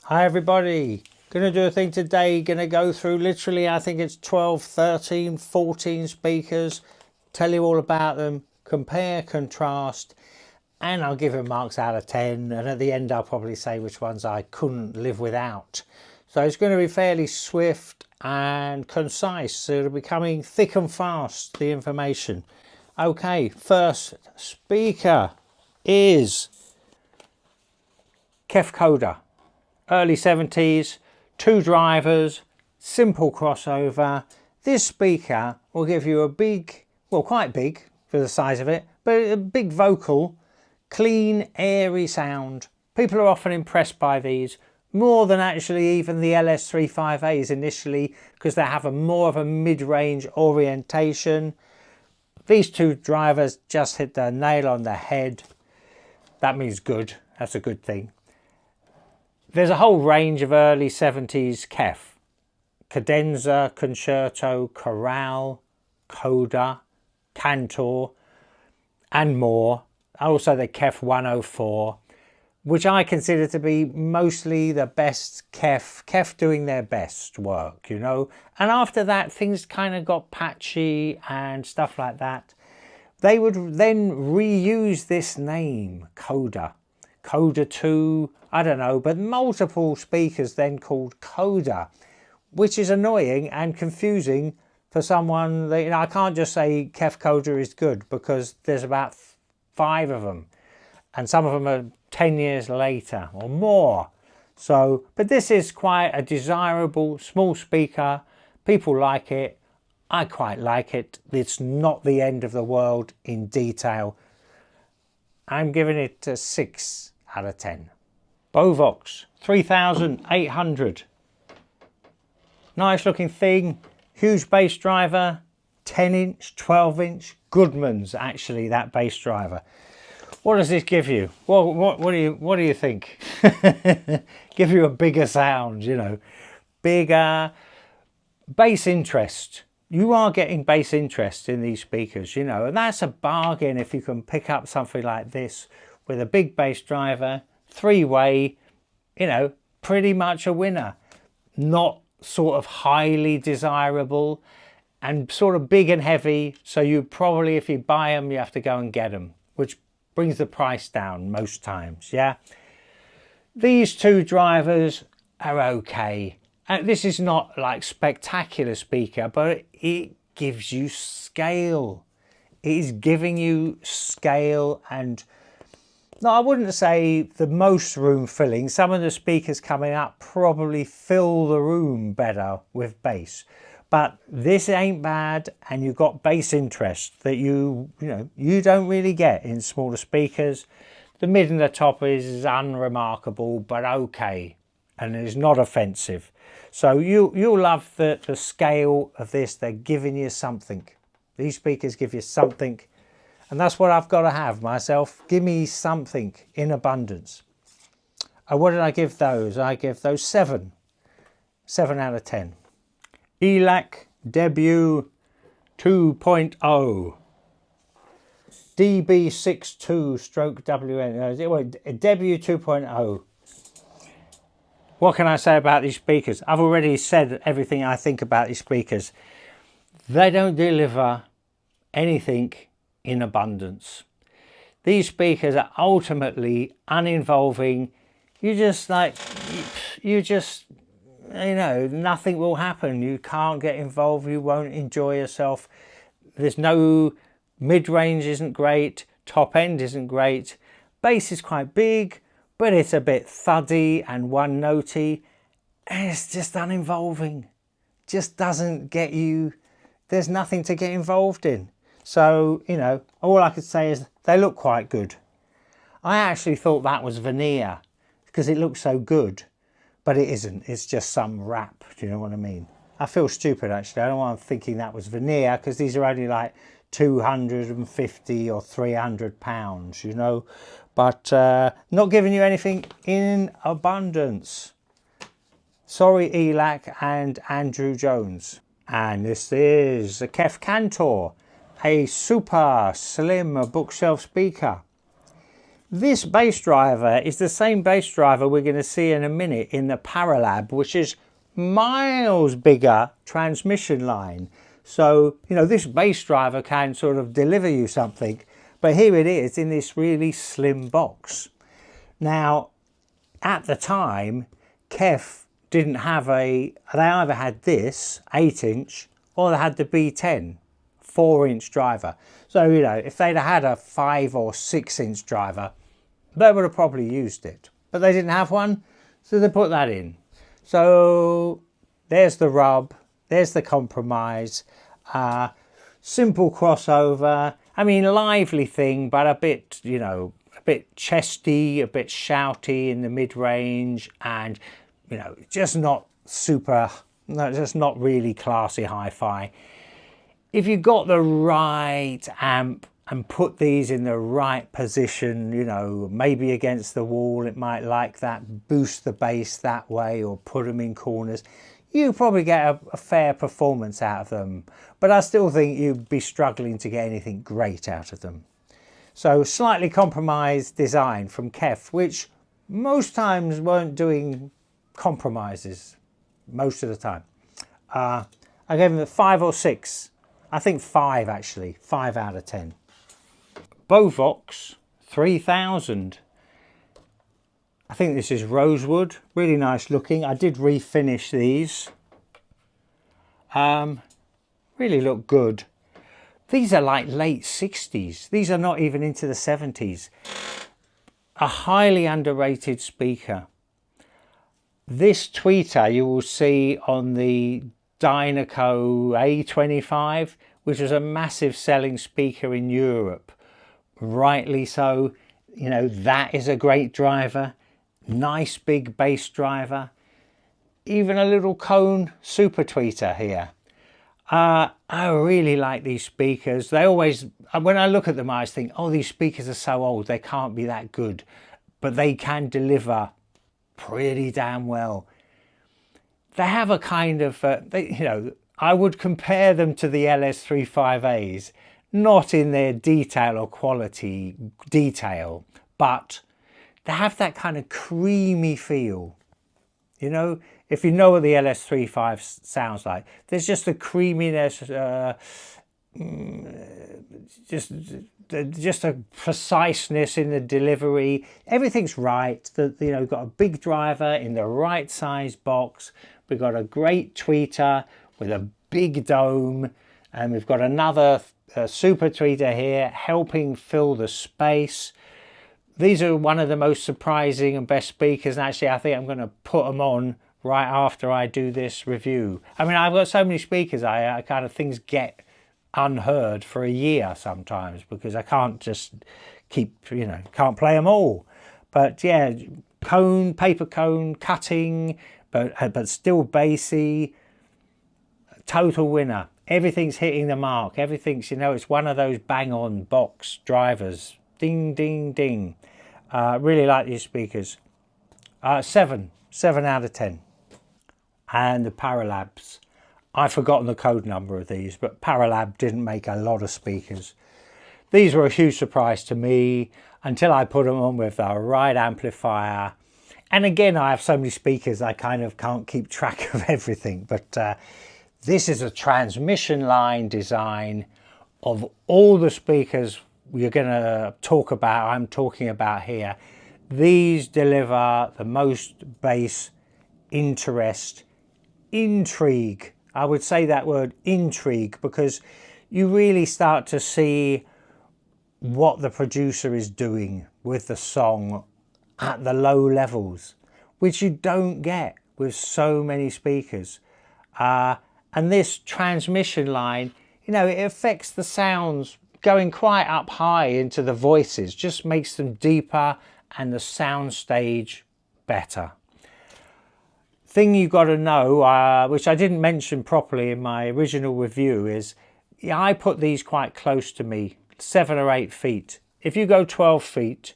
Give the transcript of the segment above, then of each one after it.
Hi everybody, gonna do a thing today, gonna go through literally I think it's 12, 13, 14 speakers, tell you all about them, compare, contrast, and I'll give them marks out of 10, and at the end I'll probably say which ones I couldn't live without. So it's going to be fairly swift and concise, so it'll be coming thick and fast, the information. Okay, first speaker is coda. Early 70s, 2 drivers, simple crossover. This speaker will give you a big, well quite big for the size of it, but a big vocal, clean, airy sound. People are often impressed by these, more than actually even the LS35As initially, because they have a more of a mid-range orientation. These 2 drivers just hit the nail on the head. That means good, that's a good thing. There's a whole range of early 70s cadenza, concerto, chorale, coda, cantor, and more. Also the 104, which I consider to be mostly the best Kef doing their best work, you know. And after that, things kind of got patchy and stuff like that. They would then reuse this name, coda 2, I don't know, but multiple speakers then called coda, which is annoying and confusing for someone that, you know, I can't just say coda is good because there's about 5 of them and some of them are 10 years later or more. So, but this is quite a desirable small speaker. People like it. I quite like it. It's not the end of the world in detail. I'm giving it a 6 out of 10. Beovox 3800. Nice looking thing. Huge bass driver. 10-inch, 12-inch. Goodman's actually, that bass driver. What does this give you? Well, what do you think? Give you a bigger sound, you know, bigger bass interest. You are getting bass interest in these speakers, you know, and that's a bargain if you can pick up something like this with a big bass driver, 3-way, you know, pretty much a winner. Not sort of highly desirable and sort of big and heavy, so you probably, if you buy them, you have to go and get them, which brings the price down most times, yeah. These 2 drivers are okay. This is not like spectacular speaker, but it gives you scale. It is giving you scale, and no, I wouldn't say the most room filling. Some of the speakers coming up probably fill the room better with bass, but this ain't bad, and you've got bass interest that you don't really get in smaller speakers. The mid and the top is unremarkable, but okay, and it's not offensive. So you'll love the scale of this. They're giving you something. These speakers give you something, and that's what I've got to have myself. Give me something in abundance. What did I give those? I give those 7 out of 10. ELAC Debut 2.0 DB62/WN, Debut 2.0. What can I say about these speakers? I've already said everything I think about these speakers. They don't deliver anything in abundance. These speakers are ultimately uninvolving. You know, nothing will happen. You can't get involved. You won't enjoy yourself. There's no mid-range isn't great. Top end isn't great. Bass is quite big, but it's a bit thuddy and one-notey. It's just uninvolving. Just doesn't get you. There's nothing to get involved in. So, you know, all I could say is they look quite good. I actually thought that was veneer because it looks so good, but it isn't. It's just some wrap. Do you know what I mean? I feel stupid actually. I don't want to thinking that was veneer because these are only like 250 or 300 pounds, you know, but not giving you anything in abundance. Sorry, ELAC and Andrew Jones. And this is a Cantor, a super slim bookshelf speaker. This bass driver is the same bass driver we're going to see in a minute in the Paralab, which is miles bigger transmission line. So, you know, this bass driver can sort of deliver you something, but here it is in this really slim box. Now, at the time, Kef didn't have they either had this 8-inch or they had the B10 4-inch driver. So, you know, if they'd had a 5 or 6-inch driver, they would have probably used it. But they didn't have one, so they put that in. So there's the rub, there's the compromise. Simple crossover. I mean, lively thing, but a bit, you know, a bit chesty, a bit shouty in the mid-range, and, you know, just not super, no, just not really classy hi-fi. If you got the right amp and put these in the right position, you know, maybe against the wall, it might like that, boost the bass that way, or put them in corners, you probably get a fair performance out of them. But I still think you'd be struggling to get anything great out of them. So slightly compromised design from Kef, which most times weren't doing compromises most of the time. I gave them a 5 or 6. I think 5 actually, 5 out of 10. beovox 3000. I think this is rosewood, really nice looking. I did refinish these. Really look good. These are like late 60s. These are not even into the 70s. A highly underrated speaker. This tweeter you will see on the Dynaco A25, which was a massive selling speaker in Europe. Rightly so. You know, that is a great driver. Nice big bass driver. Even a little cone super tweeter here. I really like these speakers. They always, when I look at them, I always think, oh, these speakers are so old, they can't be that good. But they can deliver pretty damn well. They have a kind of, you know, I would compare them to the LS35As, not in their detail or quality detail, but they have that kind of creamy feel. You know, if you know what the LS35 sounds like, there's just a creaminess, just a preciseness in the delivery. Everything's right. You know, we've got a big driver in the right size box. We've got a great tweeter with a big dome, and we've got another super tweeter here helping fill the space. These are one of the most surprising and best speakers, and actually I think I'm going to put them on right after I do this review. I mean, I've got so many speakers, I kind of, things get unheard for a year sometimes because I can't just keep, you know, can't play them all. But yeah, cone, paper cone, cutting, but still bassy, total winner. Everything's hitting the mark. Everything's, you know, it's one of those bang-on box drivers. Ding, ding, ding. Really like these speakers. 7 out of 10. And the Paralabs. I've forgotten the code number of these, but Paralab didn't make a lot of speakers. These were a huge surprise to me until I put them on with the right amplifier. And again, I have so many speakers, I kind of can't keep track of everything. But this is a transmission line design of all the speakers we're going to talk about, I'm talking about here. These deliver the most bass, interest, intrigue. I would say that word intrigue because you really start to see what the producer is doing with the song at the low levels, which you don't get with so many speakers. And this transmission line, you know, it affects the sounds going quite up high into the voices, just makes them deeper and the sound stage better. Thing you've got to know, which I didn't mention properly in my original review, is yeah, I put these quite close to me, 7 or 8 feet. If you go 12 feet,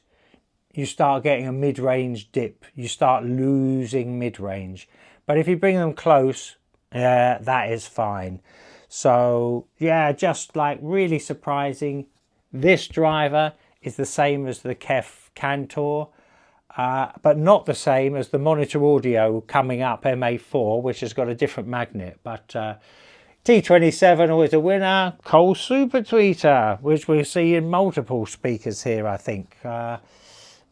you start getting a mid-range dip. You start losing mid-range. But if you bring them close, that is fine. So yeah, just like really surprising. This driver is the same as the cantor, but not the same as the monitor audio coming up MA4, which has got a different magnet. But T27 always a winner. Cole Super Tweeter, which we see in multiple speakers here, I think.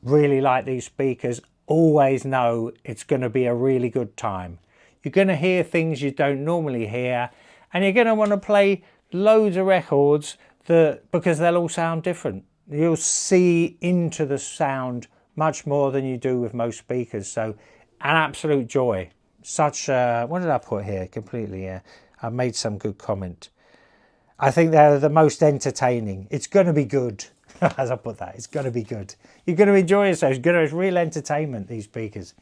Really like these speakers. Always know it's going to be a really good time. You're going to hear things you don't normally hear, and you're going to want to play loads of records because they'll all sound different. You'll see into the sound much more than you do with most speakers. So an absolute joy. Such what did I put here? Completely, yeah. I made some good comment. I think they're the most entertaining. It's going to be good. As I put that, it's going to be good. You're going to enjoy yourself. It's real entertainment, these speakers.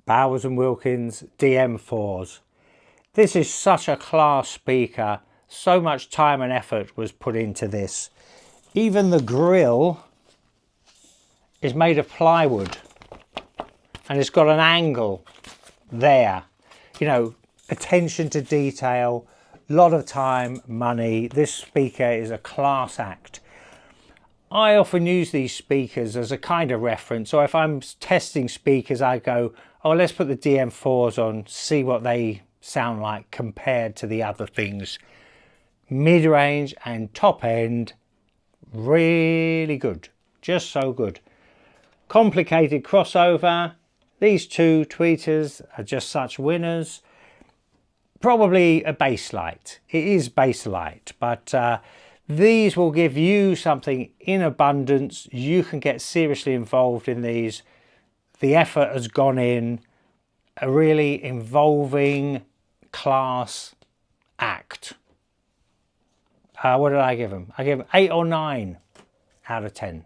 Bowers & Wilkins DM4s. This is such a class speaker. So much time and effort was put into this. Even the grill is made of plywood, and it's got an angle there. You know, attention to detail, lot of time, money. This speaker is a class act. I often use these speakers as a kind of reference. So if I'm testing speakers, I go, oh, let's put the DM4s on, see what they sound like compared to the other things. Mid-range and top end, really good. Just so good. Complicated crossover. These two tweeters are just such winners. Probably a bass light. It is bass light, but these will give you something in abundance. You can get seriously involved in these. The effort has gone in. A really involving class act. What did I give them? I gave them 8 or 9 out of 10.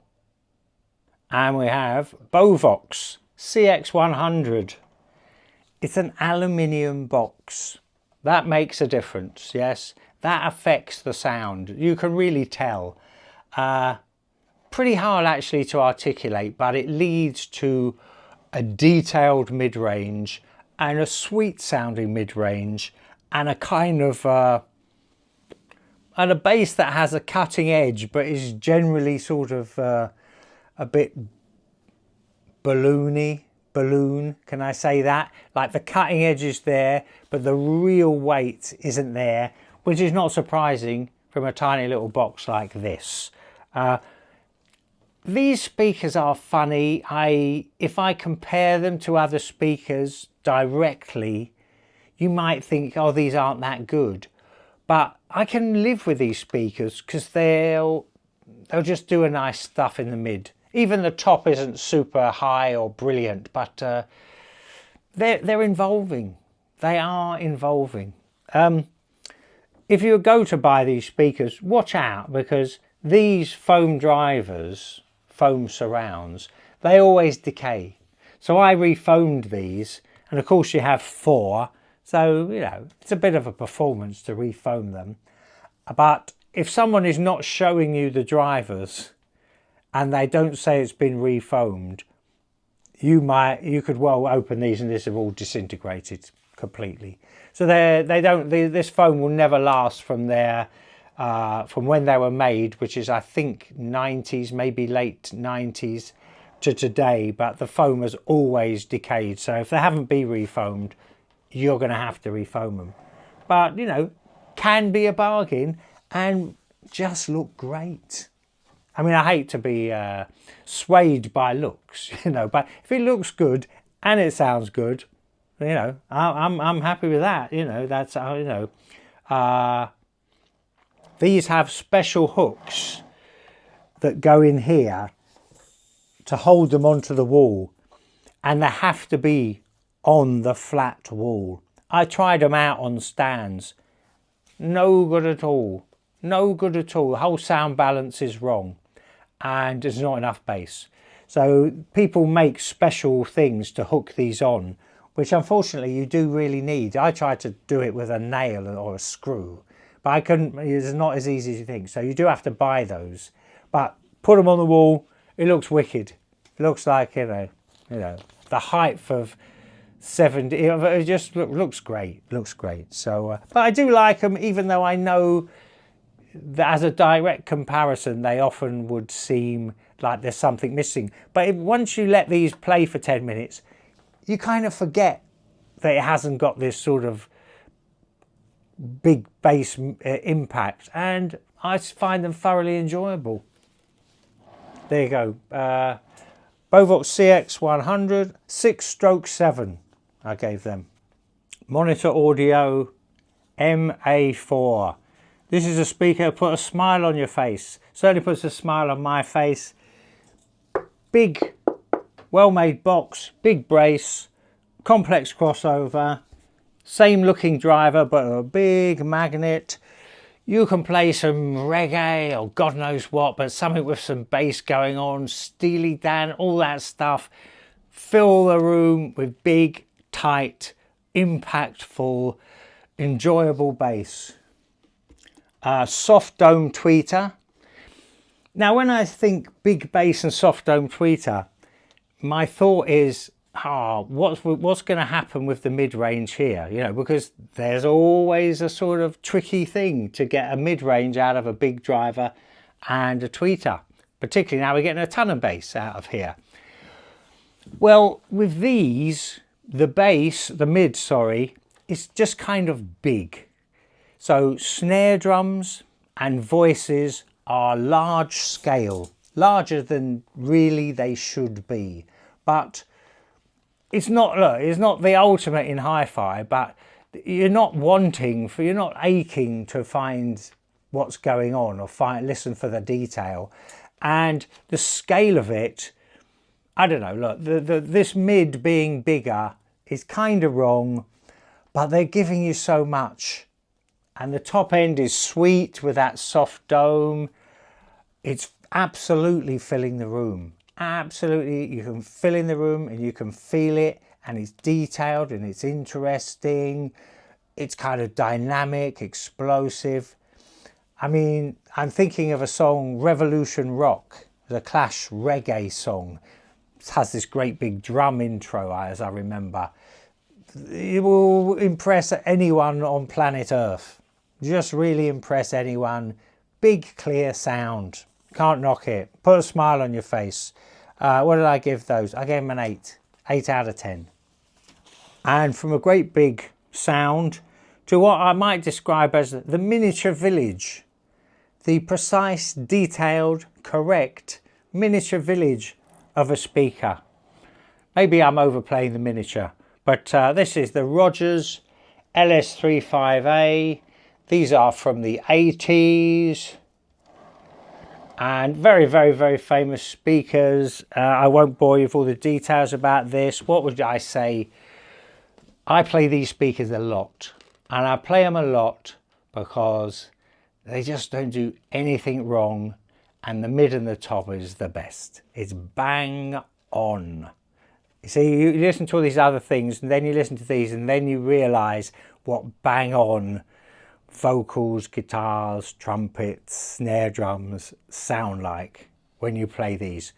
And we have beovox CX100. It's an aluminium box. That makes a difference, yes. That affects the sound. You can really tell. Pretty hard actually to articulate, but it leads to a detailed mid-range and a sweet sounding mid-range and a kind of and a bass that has a cutting edge but is generally sort of a bit balloon, can I say that? Like the cutting edge is there, but the real weight isn't there, which is not surprising from a tiny little box like this. These speakers are funny. If I compare them to other speakers directly, you might think, oh, these aren't that good. But I can live with these speakers because they'll just do a nice stuff in the mid. Even the top isn't super high or brilliant, but they're involving. They are involving. If you go to buy these speakers, watch out, because these foam drivers, foam surrounds, they always decay. So I refoamed these, and of course you have 4, so you know it's a bit of a performance to refoam them. But if someone is not showing you the drivers and they don't say it's been refoamed, you could well open these and this have all disintegrated completely. So this foam will never last from from when they were made, which is I think 90s, maybe late 90s to today, but the foam has always decayed. So if they haven't been refoamed, you're going to have to refoam them. But you know, can be a bargain and just look great. I mean, I hate to be swayed by looks, you know, but if it looks good and it sounds good, you know, I'm happy with that. You know, that's how, you know. These have special hooks that go in here to hold them onto the wall, and they have to be on the flat wall. I tried them out on stands. No good at all. No good at all. The whole sound balance is wrong and there's not enough bass. So people make special things to hook these on, which unfortunately you do really need. I tried to do it with a nail or a screw, but I couldn't. It's not as easy as you think. So you do have to buy those, but put them on the wall. It looks wicked. It looks like, you know, the height of 70. It just looks great. Looks great. So, but I do like them, even though I know as a direct comparison, they often would seem like there's something missing. But once you let these play for 10 minutes, you kind of forget that it hasn't got this sort of big bass impact, and I find them thoroughly enjoyable. There you go. Beovox CX100, 6/7 I gave them. Monitor Audio MA4. This is a speaker that put a smile on your face. Certainly puts a smile on my face. Big, well-made box, big brace, complex crossover, same looking driver but a big magnet. You can play some reggae or God knows what, but something with some bass going on, Steely Dan, all that stuff. Fill the room with big, tight, impactful, enjoyable bass. Soft dome tweeter. Now when I think big bass and soft dome tweeter, my thought is, what's going to happen with the mid-range here? You know, because there's always a sort of tricky thing to get a mid-range out of a big driver and a tweeter. Particularly now we're getting a ton of bass out of here. Well, with these, the mid, is just kind of big. So snare drums and voices are large scale, larger than really they should be. But it's not, look, it's not the ultimate in hi-fi, but you're not aching to find what's going on or listen for the detail. And the scale of it, I don't know, look, this mid being bigger is kind of wrong, but they're giving you so much. And the top end is sweet with that soft dome. It's absolutely filling the room. Absolutely, you can fill in the room and you can feel it, and it's detailed and it's interesting. It's kind of dynamic, explosive. I mean, I'm thinking of a song, Revolution Rock, the Clash reggae song. It has this great big drum intro, as I remember. It will impress anyone on planet Earth. Just really impress anyone. Big, clear sound. Can't knock it. Put a smile on your face. What did I give those? I gave them an 8. 8 out of 10. And from a great big sound to what I might describe as the miniature village. The precise, detailed, correct miniature village of a speaker. Maybe I'm overplaying the miniature, but this is the Rogers LS35A. These are from the 80s. And very, very, very famous speakers. I won't bore you with all the details about this. What would I say? I play these speakers a lot. And I play them a lot because they just don't do anything wrong. And the mid and the top is the best. It's bang on. You see, you listen to all these other things and then you listen to these and then you realise what bang on vocals, guitars, trumpets, snare drums sound like when you play these.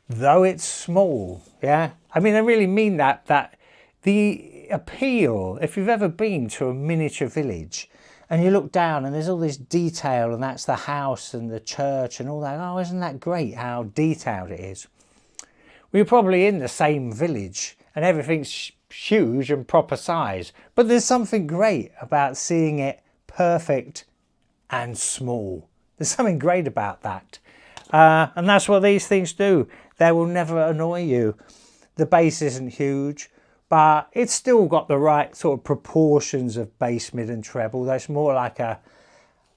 Though it's small, yeah? I mean, I really mean that the appeal, if you've ever been to a miniature village and you look down and there's all this detail and that's the house and the church and all that, oh, isn't that great how detailed it is? We're probably in the same village and everything's huge and proper size, but there's something great about seeing it perfect and small. There's something great about that. And that's what these things do. They will never annoy you. The bass isn't huge, but it's still got the right sort of proportions of bass, mid and treble. That's more like a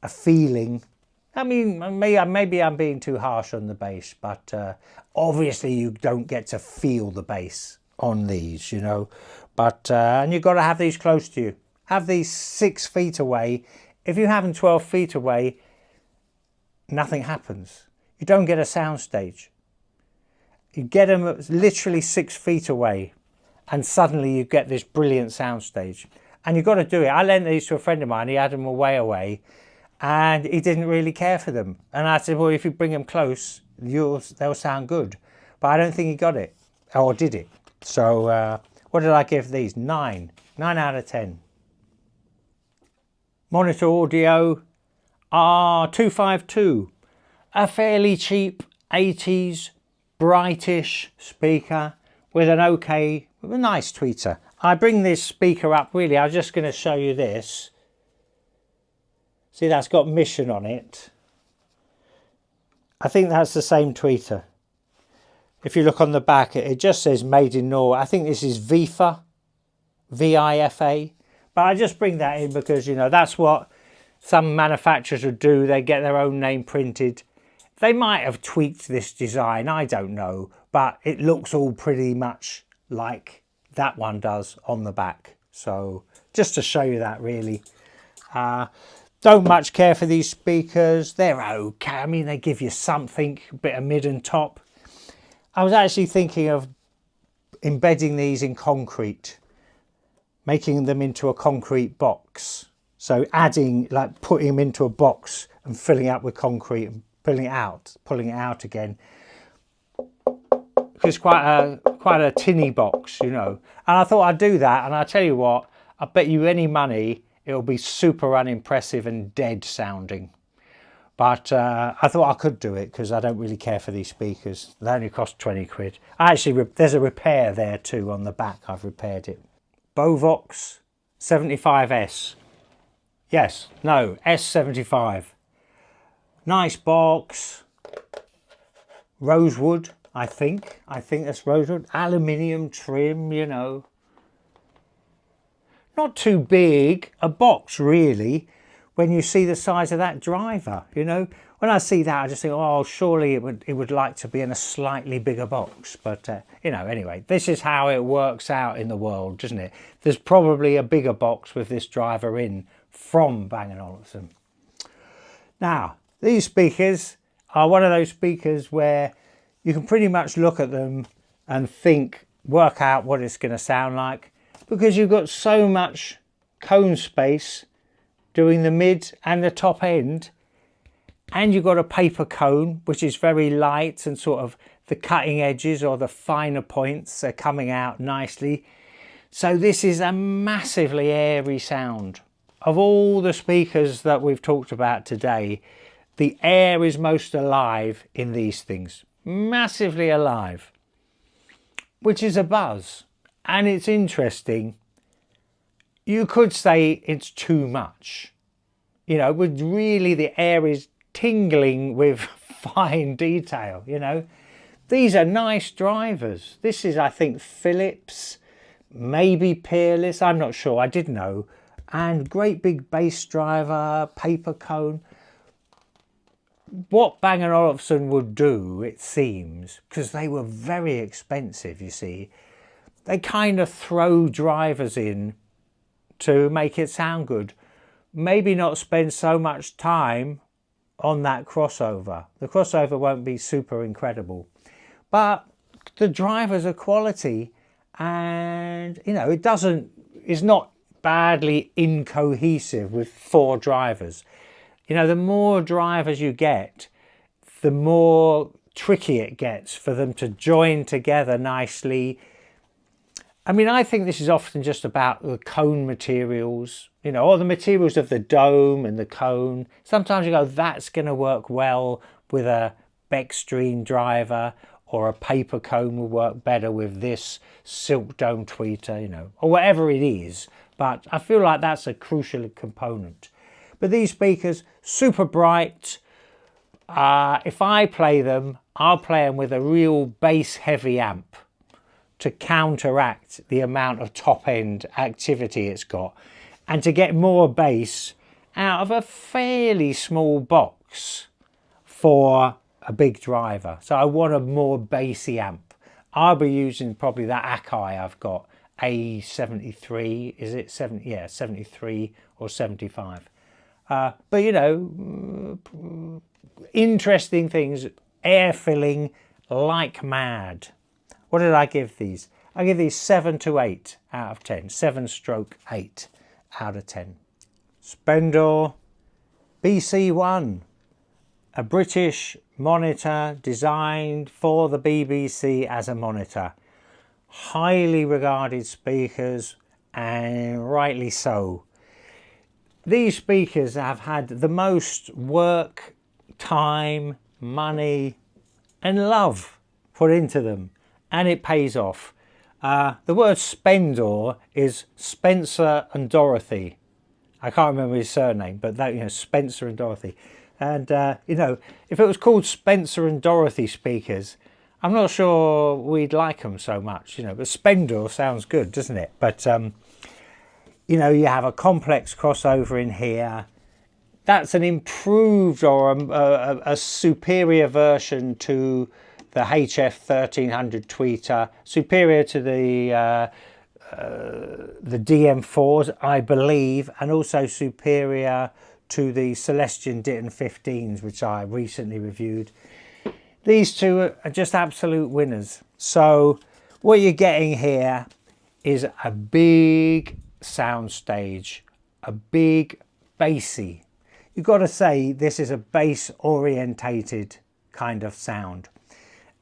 feeling. I mean, maybe I'm being too harsh on the bass, but obviously you don't get to feel the bass on these, you know. But and you've got to have these close to you. Have these 6 feet away. If you have them 12 feet away, nothing happens. You don't get a soundstage. You get them literally 6 feet away and suddenly you get this brilliant soundstage. And you've got to do it. I lent these to a friend of mine. He had them away and he didn't really care for them. And I said, well, if you bring them close, they'll sound good. But I don't think he got it, or did it. So what did I give these? 9. 9 out of 10. Monitor Audio R252, a fairly cheap 80s brightish speaker with a nice tweeter. I bring this speaker up really, I was just going to show you this. See, that's got Mission on it. I think that's the same tweeter. If you look on the back, it just says made in Norway. I think this is VIFA, V-I-F-A. But I just bring that in because, you know, that's what some manufacturers would do. They get their own name printed. They might have tweaked this design, I don't know. But it looks all pretty much like that one does on the back. So just to show you that really. Don't much care for these speakers. They're okay. I mean, they give you something, a bit of mid and top. I was actually thinking of embedding these in concrete, making them into a concrete box. So adding, like putting them into a box and filling it up with concrete and pulling it out again. It's quite a tinny box, you know. And I thought I'd do that, and I tell you what, I bet you any money it'll be super unimpressive and dead sounding. But I thought I could do it because I don't really care for these speakers. They only cost 20 quid. Actually, there's a repair there too on the back. I've repaired it. beovox 75S. Yes, no, S75. Nice box. Rosewood, I think. I think that's rosewood. Aluminium trim, you know. Not too big a box really when you see the size of that driver, you know. When I see that I just think, oh, surely it would like to be in a slightly bigger box. But you know, anyway, this is how it works out in the world, doesn't it? There's probably a bigger box with this driver in from Bang & Olufsen. Now, these speakers are one of those speakers where you can pretty much look at them and work out what it's going to sound like, because you've got so much cone space doing the mid and the top end, and you've got a paper cone which is very light and sort of the cutting edges or the finer points are coming out nicely. So this is a massively airy sound. Of all the speakers that we've talked about today, the air is most alive in these things. Massively alive, which is a buzz. And it's interesting. You could say it's too much. You know, really the air is tingling with fine detail, you know. These are nice drivers. This is, I think, Philips, maybe Peerless, I'm not sure, I didn't know. And great big bass driver, paper cone. What Bang & Olufsen would do, it seems, because they were very expensive, you see, they kind of throw drivers in to make it sound good. Maybe not spend so much time on that crossover. The crossover won't be super incredible, but the drivers are quality, and you know, it's not badly incohesive with 4 drivers. You know, the more drivers you get, the more tricky it gets for them to join together nicely. I mean, I think this is often just about the cone materials, you know, or the materials of the dome and the cone. Sometimes you go, that's going to work well with a Bextreme driver, or a paper cone will work better with this silk dome tweeter, you know, or whatever it is. But I feel like that's a crucial component. But these speakers, super bright. If I play them, I'll play them with a real bass heavy amp to counteract the amount of top end activity it's got, and to get more bass out of a fairly small box for a big driver. So I want a more bassy amp. I'll be using probably that Akai I've got, A73, is it 70? Yeah, 73 or 75. But you know, interesting things, air filling like mad. What did I give these? I give these 7 to 8 out of 10. 7/8 out of 10. Spendor BC1, a British monitor designed for the BBC as a monitor. Highly regarded speakers, and rightly so. these speakers have had the most work, time, money and love put into them, and it pays off. The word spendor is Spencer and Dorothy. I can't remember his surname, but that, you know, Spencer and Dorothy. And you know, if it was called Spencer and Dorothy speakers, I'm not sure we'd like them so much, you know, but Spendor sounds good, doesn't it? But you know, you have a complex crossover in here. That's an improved or a superior version to the HF 1300 tweeter, superior to the DM4s, I believe, and also superior to the Celestion Ditton 15s, which I recently reviewed. These two are just absolute winners. So what you're getting here is a big soundstage, a big bassy. You've got to say this is a bass orientated kind of sound,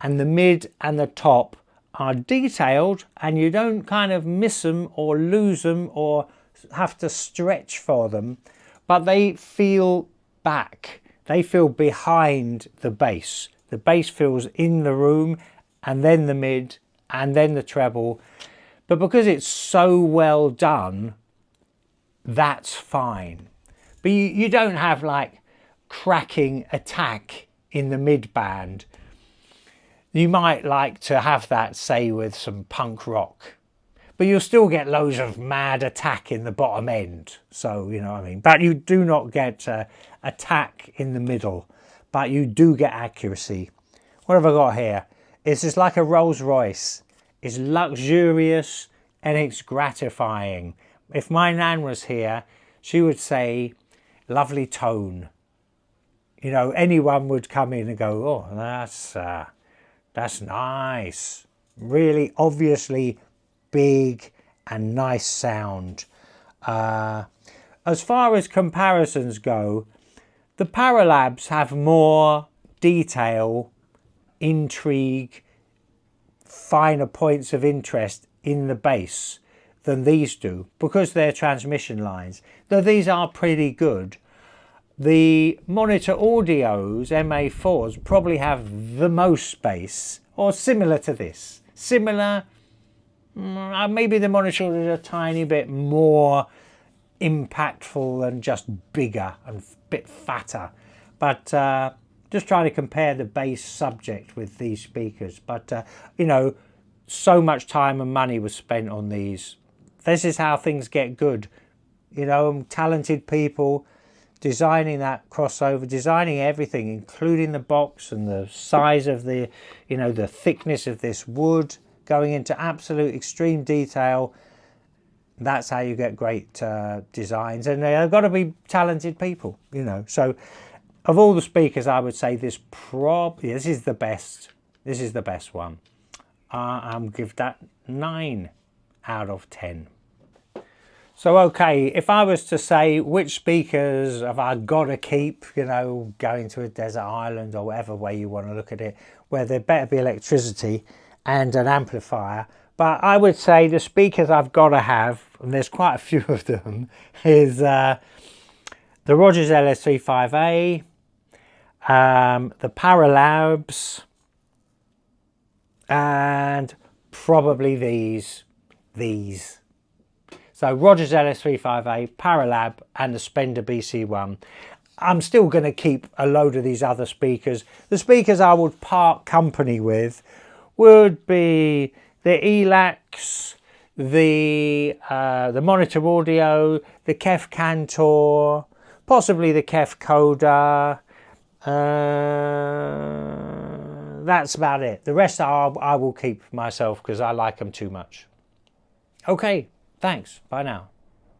and the mid and the top are detailed, and you don't kind of miss them or lose them or have to stretch for them, but they feel back, they feel behind the bass. The bass feels in the room, and then the mid and then the treble. But because it's so well done, that's fine. But you don't have like cracking attack in the mid band. You might like to have that, say, with some punk rock, but you'll still get loads of mad attack in the bottom end. So, you know what I mean? But you do not get attack in the middle, but you do get accuracy. What have I got here? It's just like a Rolls Royce. It's luxurious and it's gratifying. If my nan was here, she would say, lovely tone. You know, anyone would come in and go, oh, that's nice. Really obviously big and nice sound. As far as comparisons go, the Paralabs have more detail, intrigue, finer points of interest in the bass than these do, because they're transmission lines. Though these are pretty good, the monitor audios, MA4s, probably have the most bass, or similar to this. Similar, maybe the monitor is a tiny bit more impactful and just bigger and a bit fatter. But just trying to compare the bass subject with these speakers. But, you know, so much time and money was spent on these. This is how things get good. You know, talented people designing that crossover, designing everything, including the box and the size of the, you know, the thickness of this wood, going into absolute extreme detail. That's how you get great designs, and they've got to be talented people, you know. So of all the speakers, I would say this is the best. This is the best one. I'll give that 9 out of 10. So, okay, if I was to say which speakers have I got to keep, you know, going to a desert island or whatever way you want to look at it, where there better be electricity and an amplifier. But I would say the speakers I've got to have, and there's quite a few of them, is the Rogers LS35A, the Paralabs, and probably these. So Rogers LS35A, Paralab and the Spender BC1. I'm still going to keep a load of these other speakers. The speakers I would part company with would be the ELACs, the monitor audio, the KEF Cantor, possibly the KEF Coda. That's about it. The rest I will keep myself because I like them too much. Okay, thanks. Bye now.